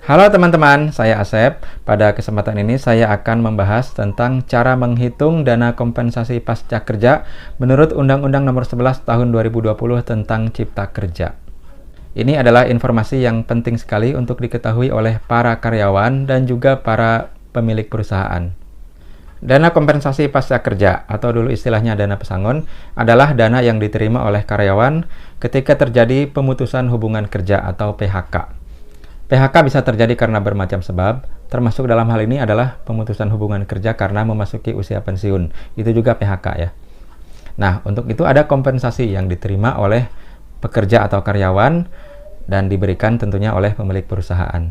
Halo teman-teman, saya Asep. Pada kesempatan ini saya akan membahas tentang cara menghitung dana kompensasi pasca kerja menurut Undang-Undang Nomor 11 Tahun 2020 tentang Cipta Kerja. Ini adalah informasi yang penting sekali untuk diketahui oleh para karyawan dan juga para pemilik perusahaan. Dana kompensasi pasca kerja, atau dulu istilahnya dana pesangon, adalah dana yang diterima oleh karyawan ketika terjadi pemutusan hubungan kerja atau PHK. PHK bisa terjadi karena bermacam sebab, termasuk dalam hal ini adalah pemutusan hubungan kerja karena memasuki usia pensiun. Itu juga PHK ya. Nah, untuk itu ada kompensasi yang diterima oleh pekerja atau karyawan dan diberikan tentunya oleh pemilik perusahaan.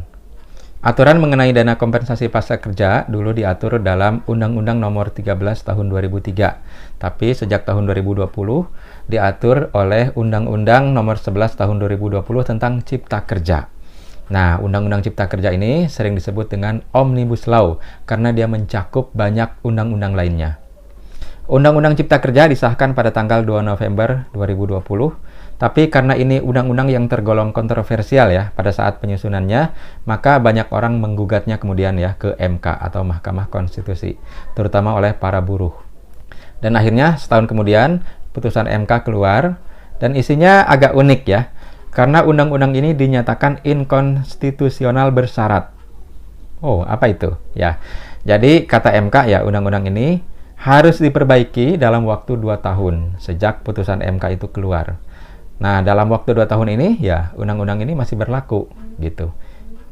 Aturan mengenai dana kompensasi pasca kerja dulu diatur dalam Undang-Undang Nomor 13 Tahun 2003. Tapi sejak tahun 2020 diatur oleh Undang-Undang Nomor 11 Tahun 2020 tentang Cipta Kerja. Nah, Undang-Undang Cipta Kerja ini sering disebut dengan Omnibus Law karena dia mencakup banyak undang-undang lainnya. Undang-Undang Cipta Kerja disahkan pada tanggal 2 November 2020, tapi karena ini undang-undang yang tergolong kontroversial ya pada saat penyusunannya, maka banyak orang menggugatnya kemudian ya ke MK atau Mahkamah Konstitusi, terutama oleh para buruh. Dan akhirnya setahun kemudian putusan MK keluar dan isinya agak unik ya. Karena undang-undang ini dinyatakan inkonstitusional bersyarat. Oh, apa itu? Ya. Jadi kata MK ya, undang-undang ini harus diperbaiki dalam waktu 2 tahun sejak putusan MK itu keluar. Nah, dalam waktu 2 tahun ini ya, undang-undang ini masih berlaku gitu.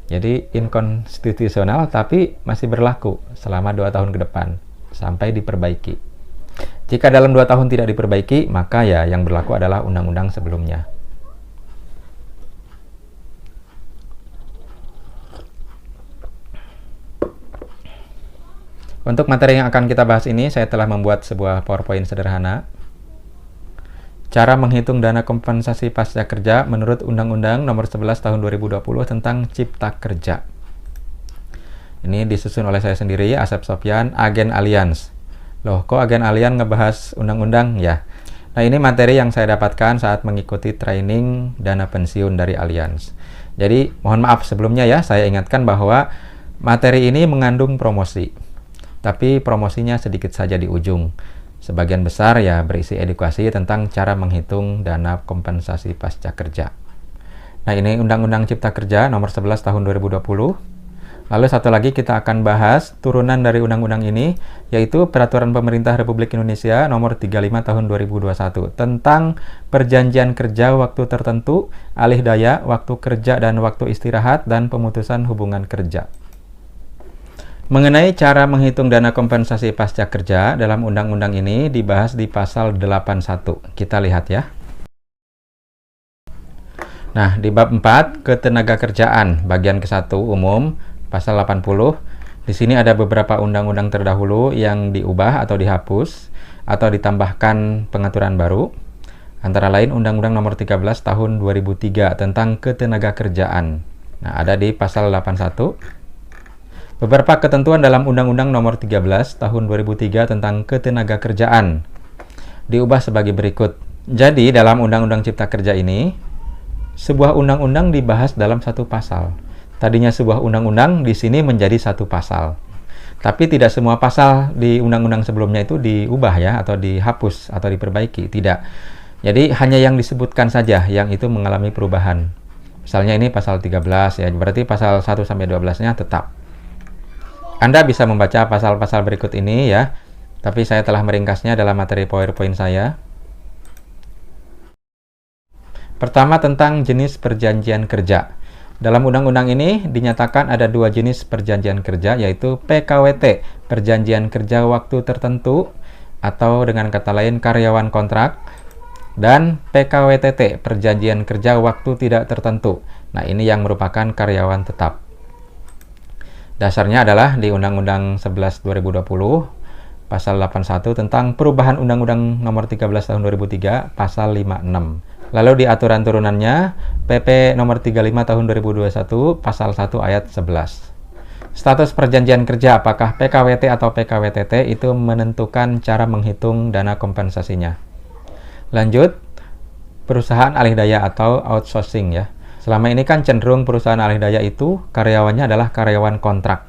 Jadi inkonstitusional tapi masih berlaku selama 2 tahun ke depan sampai diperbaiki. Jika dalam 2 tahun tidak diperbaiki, maka ya yang berlaku adalah undang-undang sebelumnya. Untuk materi yang akan kita bahas ini, saya telah membuat sebuah PowerPoint sederhana. Cara menghitung dana kompensasi pasca kerja menurut Undang-Undang Nomor 11 Tahun 2020 tentang Cipta Kerja. Ini disusun oleh saya sendiri, Asep Sofyan, Agen Allianz. Loh, kok Agen Allianz ngebahas undang-undang? Ya. Nah, ini materi yang saya dapatkan saat mengikuti training dana pensiun dari Allianz. Jadi, mohon maaf sebelumnya ya, saya ingatkan bahwa materi ini mengandung promosi. Tapi promosinya sedikit saja di ujung. Sebagian besar ya berisi edukasi tentang cara menghitung dana kompensasi pasca kerja. Nah, ini Undang-Undang Cipta Kerja Nomor 11 Tahun 2020. Lalu satu lagi kita akan bahas turunan dari undang-undang ini, yaitu Peraturan Pemerintah Republik Indonesia Nomor 35 Tahun 2021 tentang perjanjian kerja waktu tertentu, alih daya, waktu kerja dan waktu istirahat, dan pemutusan hubungan kerja. Mengenai cara menghitung dana kompensasi pasca kerja dalam undang-undang ini dibahas di pasal 81. Kita lihat ya. Nah, di bab 4 ketenagakerjaan bagian ke-1 umum pasal 80. Di sini ada beberapa undang-undang terdahulu yang diubah atau dihapus atau ditambahkan pengaturan baru. Antara lain Undang-Undang Nomor 13 Tahun 2003 tentang ketenagakerjaan. Nah, ada di pasal 81. Beberapa ketentuan dalam Undang-Undang Nomor 13 Tahun 2003 tentang ketenagakerjaan diubah sebagai berikut. Jadi, dalam Undang-Undang Cipta Kerja ini, sebuah undang-undang dibahas dalam satu pasal. Tadinya sebuah undang-undang di sini menjadi satu pasal. Tapi tidak semua pasal di undang-undang sebelumnya itu diubah ya, atau dihapus atau diperbaiki. Tidak. Jadi, hanya yang disebutkan saja yang itu mengalami perubahan. Misalnya ini pasal 13 ya, berarti pasal 1 sampai 12-nya tetap. Anda bisa membaca pasal-pasal berikut ini ya, tapi saya telah meringkasnya dalam materi PowerPoint saya. Pertama, tentang jenis perjanjian kerja. Dalam undang-undang ini dinyatakan ada 2 jenis perjanjian kerja, yaitu PKWT, perjanjian kerja waktu tertentu, atau dengan kata lain karyawan kontrak, dan PKWTT, perjanjian kerja waktu tidak tertentu. Nah, ini yang merupakan karyawan tetap. Dasarnya adalah di Undang-Undang 11 2020 pasal 81 tentang perubahan Undang-Undang Nomor 13 Tahun 2003 pasal 56. Lalu di aturan turunannya PP Nomor 35 Tahun 2021 pasal 1 ayat 11. Status perjanjian kerja apakah PKWT atau PKWTT itu menentukan cara menghitung dana kompensasinya. Lanjut, perusahaan alih daya atau outsourcing ya. Selama ini kan cenderung perusahaan alih daya itu karyawannya adalah karyawan kontrak.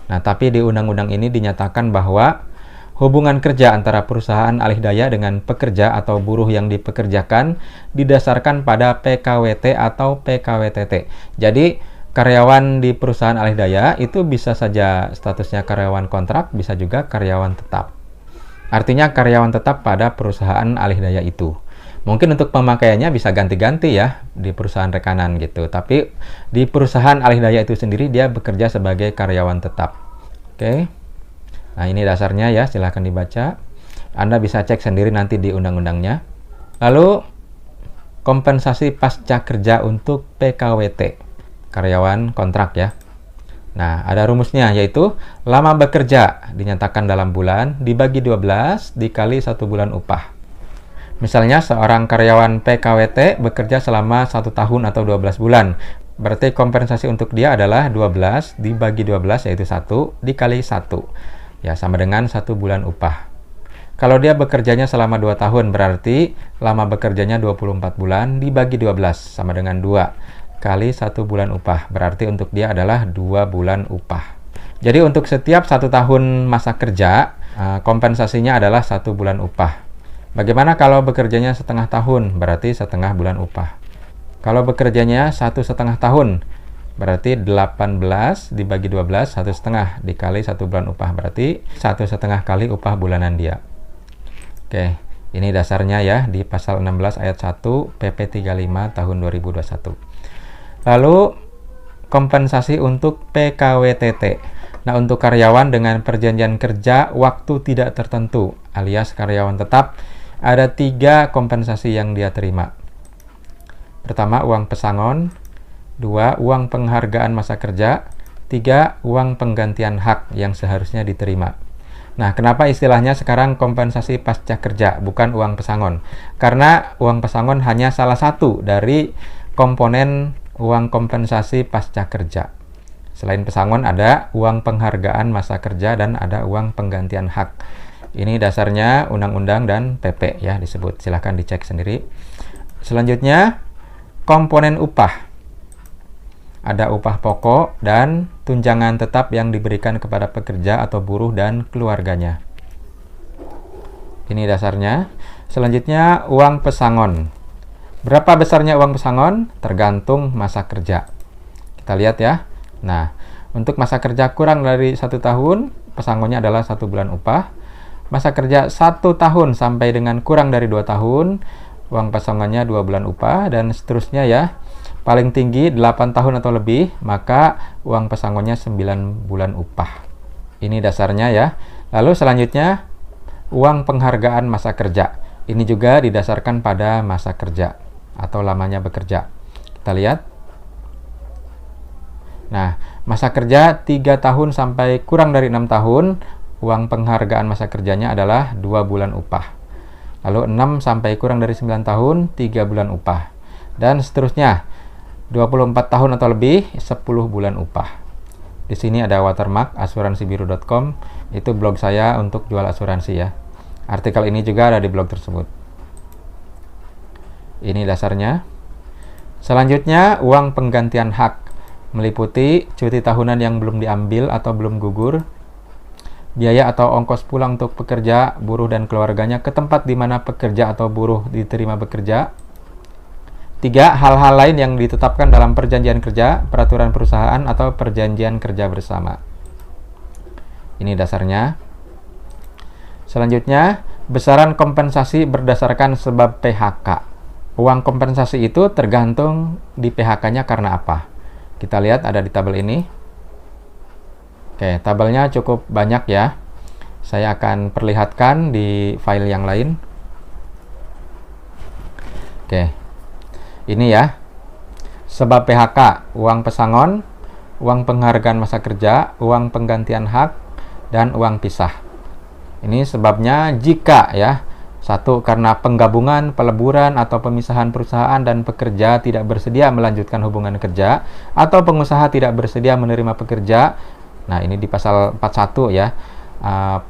Nah, tapi di undang-undang ini dinyatakan bahwa hubungan kerja antara perusahaan alih daya dengan pekerja atau buruh yang dipekerjakan didasarkan pada PKWT atau PKWTT. Jadi, karyawan di perusahaan alih daya itu bisa saja statusnya karyawan kontrak, bisa juga karyawan tetap. Artinya karyawan tetap pada perusahaan alih daya itu. Mungkin untuk pemakaiannya bisa ganti-ganti ya di perusahaan rekanan gitu. Tapi di perusahaan alih daya itu sendiri dia bekerja sebagai karyawan tetap. Oke. Nah, ini dasarnya ya, silahkan dibaca. Anda bisa cek sendiri nanti di undang-undangnya. Lalu kompensasi pasca kerja untuk PKWT, karyawan kontrak ya. Nah, ada rumusnya yaitu lama bekerja dinyatakan dalam bulan dibagi 12 dikali 1 bulan upah. Misalnya seorang karyawan PKWT bekerja selama 1 tahun atau 12 bulan. Berarti kompensasi untuk dia adalah 12 dibagi 12 yaitu 1 dikali 1. Ya, sama dengan 1 bulan upah. Kalau dia bekerjanya selama 2 tahun berarti lama bekerjanya 24 bulan dibagi 12 sama dengan 2 kali 1 bulan upah. Berarti untuk dia adalah 2 bulan upah. Jadi untuk setiap 1 tahun masa kerja, kompensasinya adalah 1 bulan upah. Bagaimana kalau bekerjanya setengah tahun? Berarti setengah bulan upah. Kalau bekerjanya 1,5 tahun, berarti 18 dibagi 12, 1,5 dikali 1 bulan upah. Berarti 1,5 kali upah bulanan dia. Oke, ini dasarnya ya di pasal 16 ayat 1 PP 35 tahun 2021. Lalu kompensasi untuk PKWTT. Nah, untuk karyawan dengan perjanjian kerja waktu tidak tertentu alias karyawan tetap, ada 3 kompensasi yang dia terima. Pertama, uang pesangon. 2, uang penghargaan masa kerja. 3, uang penggantian hak yang seharusnya diterima. Nah, kenapa istilahnya sekarang kompensasi pasca kerja, bukan uang pesangon? Karena uang pesangon hanya salah satu dari komponen uang kompensasi pasca kerja. Selain pesangon ada uang penghargaan masa kerja dan ada uang penggantian hak. Ini dasarnya undang-undang dan PP ya disebut. Silahkan dicek sendiri. Selanjutnya, komponen upah. Ada upah pokok dan tunjangan tetap yang diberikan kepada pekerja atau buruh dan keluarganya. Ini dasarnya. Selanjutnya, uang pesangon. Berapa besarnya uang pesangon? Tergantung masa kerja. Kita lihat ya. Nah, untuk masa kerja kurang dari 1 tahun, pesangonnya adalah 1 bulan upah. Masa kerja 1 tahun sampai dengan kurang dari 2 tahun, uang pesangonnya 2 bulan upah, dan seterusnya ya. Paling tinggi 8 tahun atau lebih, maka uang pesangonnya 9 bulan upah. Ini dasarnya ya. Lalu selanjutnya, uang penghargaan masa kerja. Ini juga didasarkan pada masa kerja atau lamanya bekerja. Kita lihat. Nah, masa kerja 3 tahun sampai kurang dari 6 tahun, uang penghargaan masa kerjanya adalah 2 bulan upah. Lalu 6 sampai kurang dari 9 tahun, 3 bulan upah. Dan seterusnya, 24 tahun atau lebih, 10 bulan upah. Di sini ada watermark asuransibiru.com, itu blog saya untuk jual asuransi ya. Artikel ini juga ada di blog tersebut. Ini dasarnya. Selanjutnya, uang penggantian hak meliputi cuti tahunan yang belum diambil atau belum gugur, biaya atau ongkos pulang untuk pekerja, buruh dan keluarganya ke tempat di mana pekerja atau buruh diterima bekerja. 3, hal-hal lain yang ditetapkan dalam perjanjian kerja, peraturan perusahaan atau perjanjian kerja bersama. Ini dasarnya. Selanjutnya, besaran kompensasi berdasarkan sebab PHK. Uang kompensasi itu tergantung di PHK-nya karena apa. Kita lihat ada di tabel ini. Oke, tabelnya cukup banyak ya. Saya akan perlihatkan di file yang lain. Oke, ini ya. Sebab PHK, uang pesangon, uang penghargaan masa kerja, uang penggantian hak, dan uang pisah. Ini sebabnya jika ya, 1, karena penggabungan, peleburan, atau pemisahan perusahaan dan pekerja tidak bersedia melanjutkan hubungan kerja, atau pengusaha tidak bersedia menerima pekerja. Nah, ini di pasal 41 ya,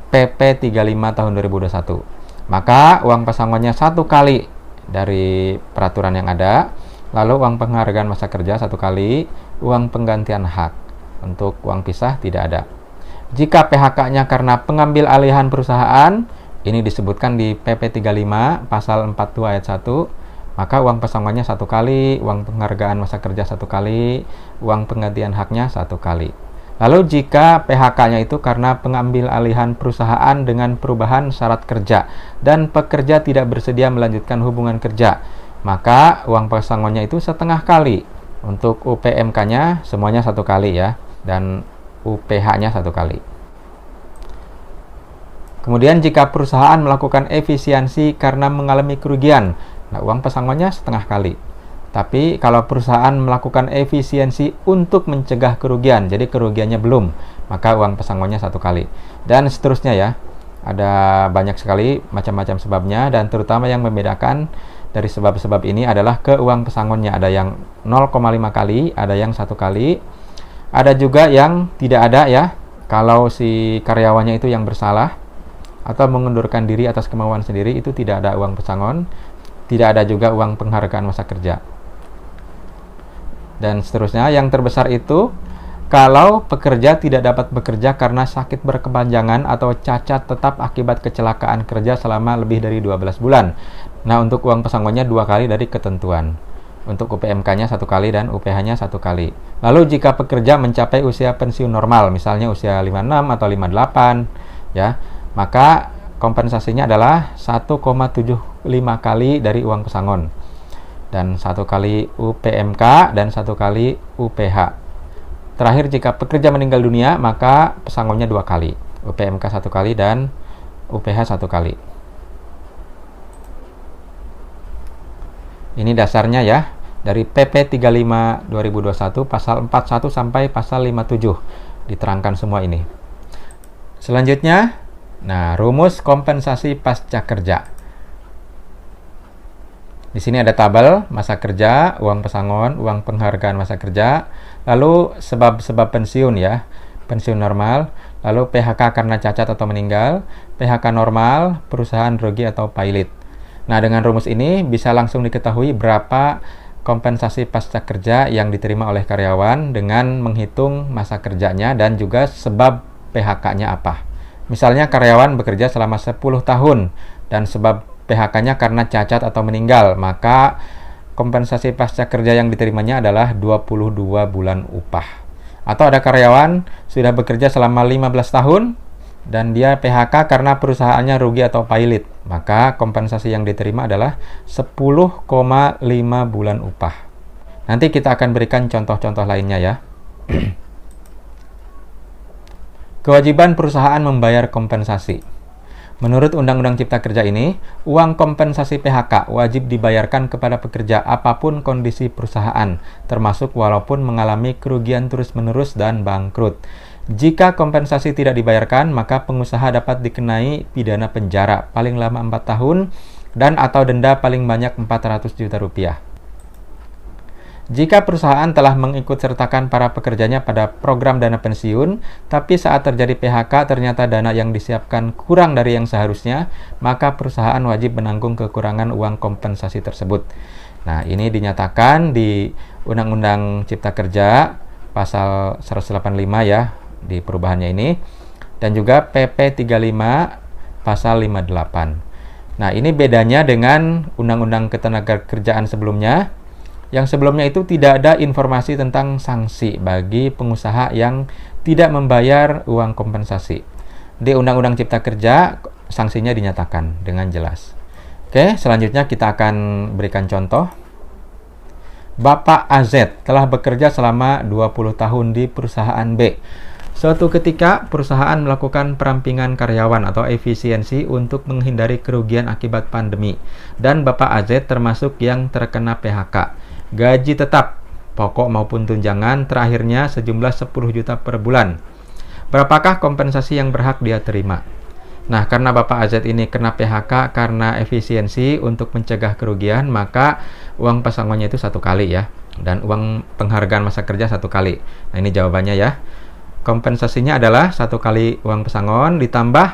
PP 35 tahun 2021. Maka uang pesangonnya 1 kali dari peraturan yang ada, Lalu uang penghargaan masa kerja 1 kali, uang penggantian hak. Untuk uang pisah tidak ada. Jika PHK-nya karena pengambil alihan perusahaan, ini disebutkan di PP 35 pasal 42 ayat 1, maka uang pesangonnya 1 kali, uang penghargaan masa kerja 1 kali, uang penggantian haknya 1 kali. Lalu jika PHK-nya itu karena pengambil alihan perusahaan dengan perubahan syarat kerja dan pekerja tidak bersedia melanjutkan hubungan kerja, maka uang pesangonnya itu setengah kali. Untuk UPMK-nya semuanya 1 kali ya, dan UPH-nya 1 kali. Kemudian jika perusahaan melakukan efisiensi karena mengalami kerugian, nah uang pesangonnya setengah kali. Tapi kalau perusahaan melakukan efisiensi untuk mencegah kerugian, jadi kerugiannya belum, maka uang pesangonnya 1 kali. Dan seterusnya ya, ada banyak sekali macam-macam sebabnya, dan terutama yang membedakan dari sebab-sebab ini adalah ke uang pesangonnya. Ada yang 0,5 kali, ada yang 1 kali, ada juga yang tidak ada ya, kalau si karyawannya itu yang bersalah atau mengundurkan diri atas kemauan sendiri, itu tidak ada uang pesangon, tidak ada juga uang penghargaan masa kerja. Dan seterusnya, yang terbesar itu kalau pekerja tidak dapat bekerja karena sakit berkepanjangan atau cacat tetap akibat kecelakaan kerja selama lebih dari 12 bulan. Nah, untuk uang pesangonnya 2 kali dari ketentuan. Untuk UPMK-nya 1 kali dan UPH-nya 1 kali. Lalu jika pekerja mencapai usia pensiun normal, misalnya usia 56 atau 58, ya, maka kompensasinya adalah 1,75 kali dari uang pesangon. Dan 1 kali UPMK dan 1 kali UPH. Terakhir, jika pekerja meninggal dunia, maka pesangonnya 2 kali. UPMK 1 kali dan UPH 1 kali. Ini dasarnya ya, dari PP 35 2021 pasal 41 sampai pasal 57. Diterangkan semua ini. Selanjutnya, nah, rumus kompensasi pasca kerja. Di sini ada tabel masa kerja, uang pesangon, uang penghargaan masa kerja, lalu sebab-sebab pensiun ya, pensiun normal, lalu PHK karena cacat atau meninggal, PHK normal, perusahaan rugi atau pailit. Nah, dengan rumus ini bisa langsung diketahui berapa kompensasi pasca kerja yang diterima oleh karyawan dengan menghitung masa kerjanya dan juga sebab PHK-nya apa. Misalnya karyawan bekerja selama 10 tahun dan sebab PHK-nya karena cacat atau meninggal, maka kompensasi pasca kerja yang diterimanya adalah 22 bulan upah. Atau ada karyawan sudah bekerja selama 15 tahun dan dia PHK karena perusahaannya rugi atau pailit, maka kompensasi yang diterima adalah 10,5 bulan upah. Nanti kita akan berikan contoh-contoh lainnya ya. Kewajiban perusahaan membayar kompensasi. Menurut Undang-Undang Cipta Kerja ini, uang kompensasi PHK wajib dibayarkan kepada pekerja apapun kondisi perusahaan, termasuk walaupun mengalami kerugian terus-menerus dan bangkrut. Jika kompensasi tidak dibayarkan, maka pengusaha dapat dikenai pidana penjara paling lama 4 tahun dan atau denda paling banyak 400 juta rupiah. Jika perusahaan telah mengikut sertakan para pekerjanya pada program dana pensiun, tapi saat terjadi PHK ternyata dana yang disiapkan kurang dari yang seharusnya, maka perusahaan wajib menanggung kekurangan uang kompensasi tersebut. Nah, ini dinyatakan di Undang-Undang Cipta Kerja pasal 185 ya, di perubahannya ini, dan juga PP 35 pasal 58. Nah, ini bedanya dengan Undang-Undang Ketenagakerjaan sebelumnya. Yang sebelumnya itu tidak ada informasi tentang sanksi bagi pengusaha yang tidak membayar uang kompensasi. Di Undang-Undang Cipta Kerja, sanksinya dinyatakan dengan jelas. Oke, selanjutnya kita akan berikan contoh. Bapak AZ telah bekerja selama 20 tahun di perusahaan B. Suatu ketika, perusahaan melakukan perampingan karyawan atau efisiensi untuk menghindari kerugian akibat pandemi. Dan Bapak AZ termasuk yang terkena PHK. Gaji tetap, pokok maupun tunjangan terakhirnya sejumlah 10 juta per bulan. Berapakah kompensasi yang berhak dia terima? Nah, karena Bapak AZ ini kena PHK karena efisiensi untuk mencegah kerugian, maka uang pesangonnya itu 1 kali ya. Dan uang penghargaan masa kerja 1 kali. Nah, ini jawabannya ya. Kompensasinya adalah 1 kali uang pesangon ditambah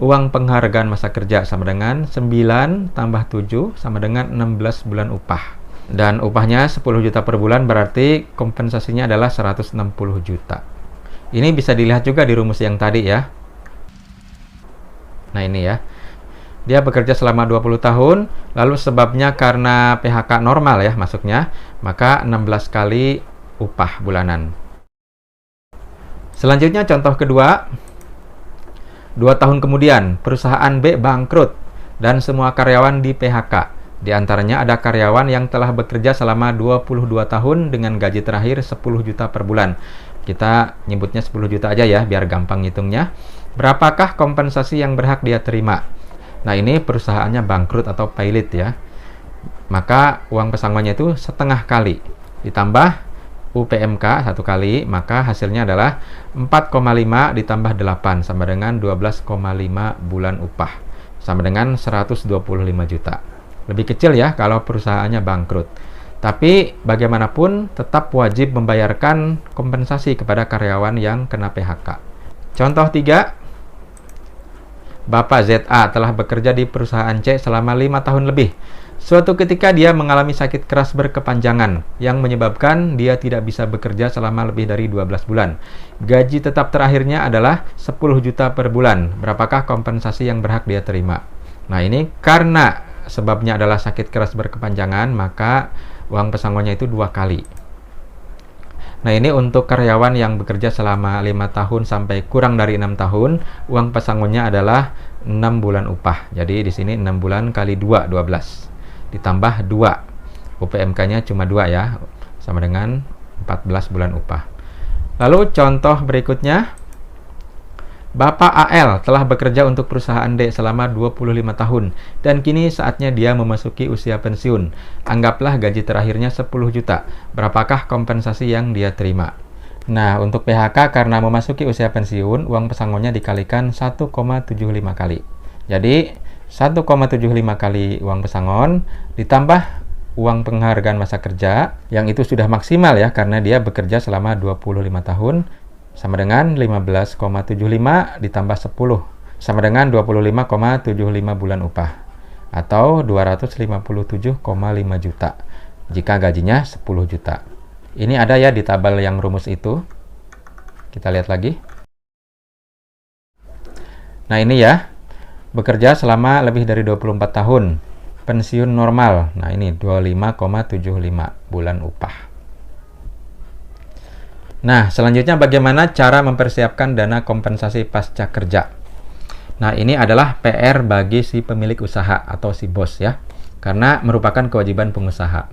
uang penghargaan masa kerja sama dengan 9 tambah 7 sama dengan 16 bulan upah. Dan upahnya 10 juta per bulan, berarti kompensasinya adalah 160 juta. Ini bisa dilihat juga di rumus yang tadi ya. Nah ini ya. Dia bekerja selama 20 tahun, lalu sebabnya karena PHK normal ya masuknya, maka 16 kali upah bulanan. Selanjutnya contoh kedua, 2 tahun kemudian perusahaan B bangkrut dan semua karyawan di PHK. Di antaranya ada karyawan yang telah bekerja selama 22 tahun dengan gaji terakhir 10 juta per bulan. Kita nyebutnya 10 juta aja ya, biar gampang ngitungnya. Berapakah kompensasi yang berhak dia terima? Nah ini perusahaannya bangkrut atau pailit ya. Maka uang pesangonnya itu setengah kali. Ditambah UPMK 1 kali, maka hasilnya adalah 4,5 ditambah 8 sama dengan 12,5 bulan upah. Sama dengan 125 juta. Lebih kecil ya kalau perusahaannya bangkrut. Tapi bagaimanapun tetap wajib membayarkan kompensasi kepada karyawan yang kena PHK. Contoh 3. Bapak ZA telah bekerja di perusahaan C selama 5 tahun lebih. Suatu ketika dia mengalami sakit keras berkepanjangan yang menyebabkan dia tidak bisa bekerja selama lebih dari 12 bulan. Gaji tetap terakhirnya adalah 10 juta per bulan. Berapakah kompensasi yang berhak dia terima? Nah ini karena sebabnya adalah sakit keras berkepanjangan, maka uang pesangonnya itu 2 kali. Nah ini untuk karyawan yang bekerja selama 5 tahun sampai kurang dari 6 tahun, uang pesangonnya adalah 6 bulan upah. Jadi di sini 6 bulan kali 2, 12. Ditambah 2. UPMK-nya cuma 2 ya, sama dengan 14 bulan upah. Lalu contoh berikutnya, Bapak AL telah bekerja untuk perusahaan D selama 25 tahun dan kini saatnya dia memasuki usia pensiun. Anggaplah gaji terakhirnya 10 juta. Berapakah kompensasi yang dia terima? Nah, untuk PHK karena memasuki usia pensiun, uang pesangonnya dikalikan 1,75 kali. Jadi, 1,75 kali uang pesangon ditambah uang penghargaan masa kerja yang itu sudah maksimal ya karena dia bekerja selama 25 tahun. Sama dengan 15,75 ditambah 10 sama dengan 25,75 bulan upah atau 257,5 juta jika gajinya 10 juta. Ini ada ya di tabel yang rumus itu. Kita lihat lagi. Nah ini ya, bekerja selama lebih dari 24 tahun, pensiun normal. Nah ini 25,75 bulan upah. Nah, selanjutnya bagaimana cara mempersiapkan dana kompensasi pasca kerja? Nah, ini adalah PR bagi si pemilik usaha atau si bos ya. Karena merupakan kewajiban pengusaha.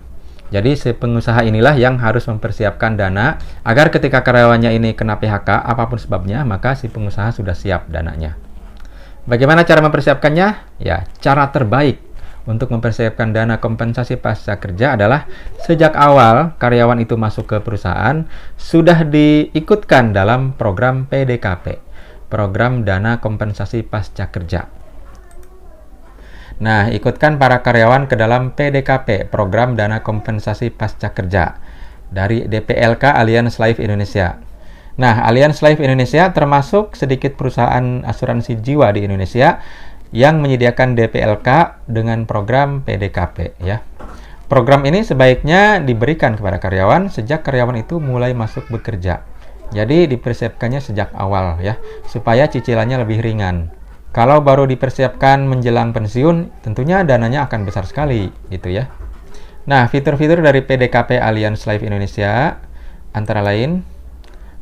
Jadi, si pengusaha inilah yang harus mempersiapkan dana agar ketika karyawannya ini kena PHK, apapun sebabnya, maka si pengusaha sudah siap dananya. Bagaimana cara mempersiapkannya? Ya, cara terbaik untuk mempersiapkan dana kompensasi pasca kerja adalah sejak awal karyawan itu masuk ke perusahaan sudah diikutkan dalam program PDKP, program dana kompensasi pasca kerja. Nah, ikutkan para karyawan ke dalam PDKP, program dana kompensasi pasca kerja dari DPLK Allianz Life Indonesia. Nah, Allianz Life Indonesia termasuk sedikit perusahaan asuransi jiwa di Indonesia yang menyediakan DPLK dengan program PDKP ya. Program ini sebaiknya diberikan kepada karyawan sejak karyawan itu mulai masuk bekerja. Jadi dipersiapkannya sejak awal ya, supaya cicilannya lebih ringan. Kalau baru dipersiapkan menjelang pensiun, tentunya dananya akan besar sekali gitu ya. Nah, fitur-fitur dari PDKP Allianz Life Indonesia antara lain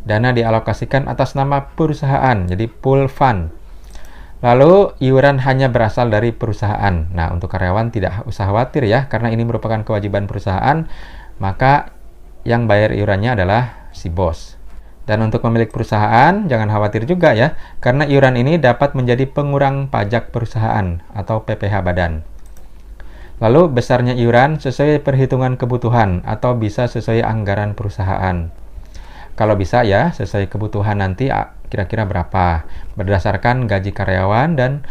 dana dialokasikan atas nama perusahaan, jadi pool fund. Lalu, iuran hanya berasal dari perusahaan. Nah, untuk karyawan tidak usah khawatir ya, karena ini merupakan kewajiban perusahaan, maka yang bayar iurannya adalah si bos. Dan untuk pemilik perusahaan, jangan khawatir juga ya, karena iuran ini dapat menjadi pengurang pajak perusahaan atau PPh badan. Lalu, besarnya iuran sesuai perhitungan kebutuhan atau bisa sesuai anggaran perusahaan. Kalau bisa ya, sesuai kebutuhan nanti kira-kira berapa berdasarkan gaji karyawan dan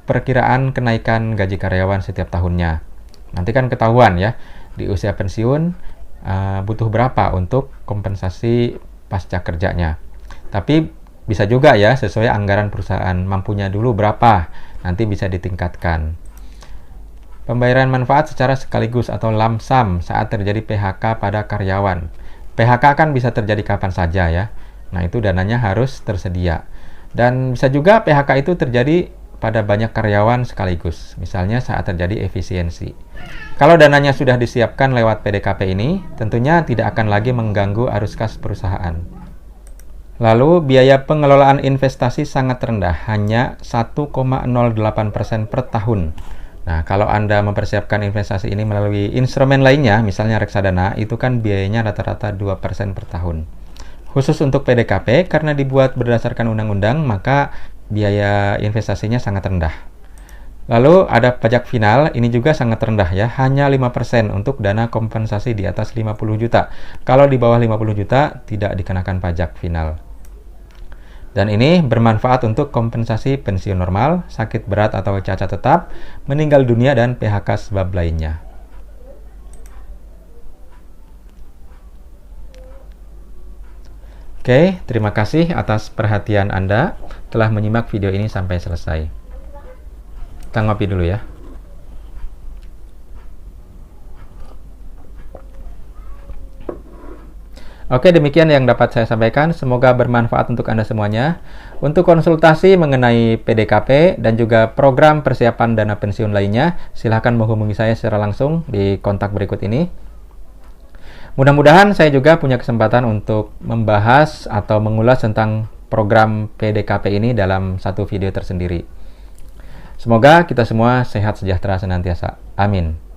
perkiraan kenaikan gaji karyawan setiap tahunnya. Nanti kan ketahuan ya di usia pensiun butuh berapa untuk kompensasi pasca kerjanya. Tapi bisa juga ya sesuai anggaran perusahaan, mampunya dulu berapa, nanti bisa ditingkatkan. Pembayaran manfaat secara sekaligus atau lump sum saat terjadi PHK pada karyawan. PHK kan bisa terjadi kapan saja ya. Nah, itu dananya harus tersedia. Dan bisa juga PHK itu terjadi pada banyak karyawan sekaligus, misalnya saat terjadi efisiensi. Kalau dananya sudah disiapkan lewat PDKP ini, tentunya tidak akan lagi mengganggu arus kas perusahaan. Lalu, biaya pengelolaan investasi sangat rendah, hanya 1,08% per tahun. Nah, kalau Anda mempersiapkan investasi ini melalui instrumen lainnya, misalnya reksadana, itu kan biayanya rata-rata 2% per tahun. Khusus untuk PDKP, karena dibuat berdasarkan undang-undang, maka biaya investasinya sangat rendah. Lalu ada pajak final, ini juga sangat rendah ya, hanya 5% untuk dana kompensasi di atas 50 juta. Kalau di bawah 50 juta, tidak dikenakan pajak final. Dan ini bermanfaat untuk kompensasi pensiun normal, sakit berat atau cacat tetap, meninggal dunia, dan PHK sebab lainnya. Oke, terima kasih atas perhatian Anda telah menyimak video ini sampai selesai. Kita ngopi dulu ya. Oke, demikian yang dapat saya sampaikan. Semoga bermanfaat untuk Anda semuanya. Untuk konsultasi mengenai PDKP dan juga program persiapan dana pensiun lainnya, silakan menghubungi saya secara langsung di kontak berikut ini. Mudah-mudahan saya juga punya kesempatan untuk membahas atau mengulas tentang program PDKP ini dalam satu video tersendiri. Semoga kita semua sehat sejahtera senantiasa. Amin.